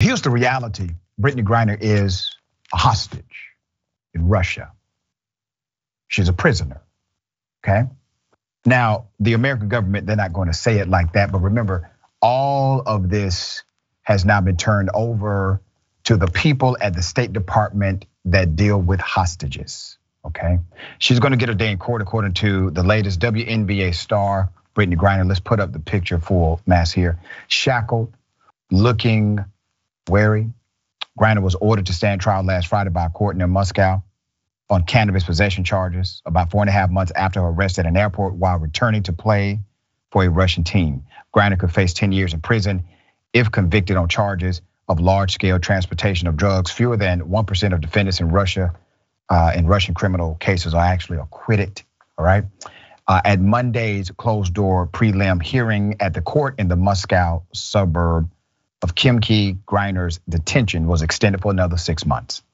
Here's the reality. Brittney Griner is a hostage in Russia. She's a prisoner, okay? Now, the American government, they're not going to say it like that, but remember, all of this has now been turned over to the people at the State Department that deal with hostages, okay? She's gonna get a day in court according to the latest WNBA star, Brittney Griner. Let's put up the picture full mass here. Shackled, looking wary. Griner was ordered to stand trial last Friday by a court near Moscow on cannabis possession charges about 4.5 months after her arrest at an airport while returning to play for a Russian team. Griner could face 10 years in prison if convicted on charges of large-scale transportation of drugs. Fewer than 1% of defendants in Russia, in Russian criminal cases are actually acquitted, all right? At Monday's closed-door prelim hearing at the court in the Moscow suburb of Khimki, Griner's detention was extended for another 6 months.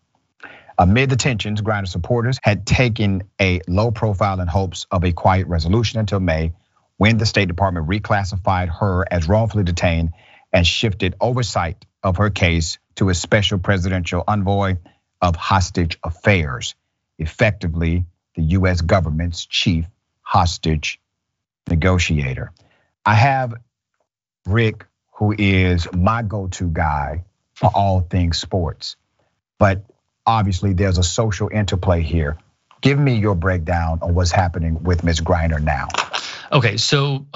Amid the tensions, Griner supporters had taken a low profile in hopes of a quiet resolution until May, when the State Department reclassified her as wrongfully detained and shifted oversight of her case to a special presidential envoy of hostage affairs, effectively the US government's chief hostage negotiator. I have Rick, who is my go-to guy for all things sports, but obviously there's a social interplay here. Give me your breakdown on what's happening with Ms. Griner now. Okay, so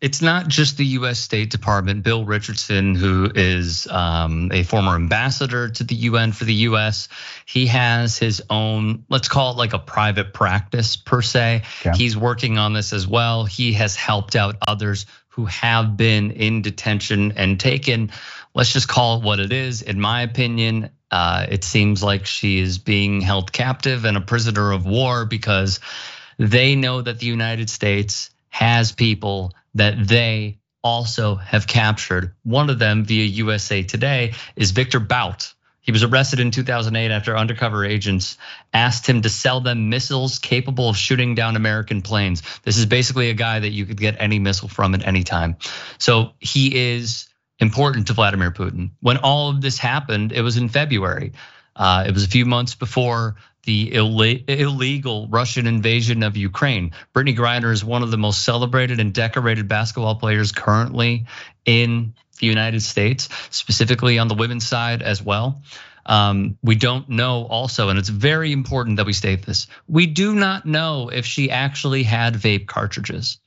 it's not just the US State Department. Bill Richardson, who is a former ambassador to the UN for the US, he has his own, let's call it like a private practice per se. Yeah. He's working on this as well. He has helped out others who have been in detention and taken, let's just call it what it is. In my opinion, it seems like she is being held captive and a prisoner of war because they know that the United States has people that they also have captured. One of them via USA Today is Victor Bout. He was arrested in 2008 after undercover agents asked him to sell them missiles capable of shooting down American planes. This is basically a guy that you could get any missile from at any time. So he is important to Vladimir Putin. When all of this happened, it was in February. It was a few months before the illegal Russian invasion of Ukraine. Brittney Griner is one of the most celebrated and decorated basketball players currently in the United States, specifically on the women's side as well. We don't know also, and it's very important that we state this, we do not know if she actually had vape cartridges.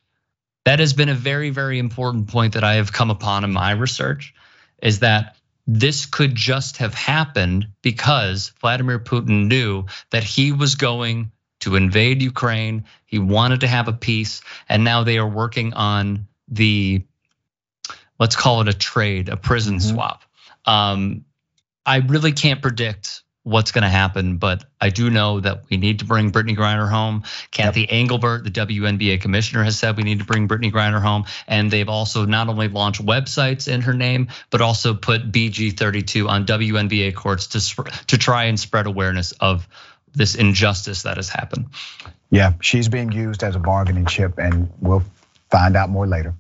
That has been a very, very important point that I have come upon in my research, is that this could just have happened because Vladimir Putin knew that he was going to invade Ukraine. He wanted to have a peace, and now they are working on the, let's call it a trade, a prison swap. I really can't predict what's gonna happen, but I do know that we need to bring Brittney Griner home. Kathy Engelbert, the WNBA commissioner, has said we need to bring Brittney Griner home. And they've also not only launched websites in her name, but also put BG32 on WNBA courts to try and spread awareness of this injustice that has happened. Yeah, she's being used as a bargaining chip, and we'll find out more later.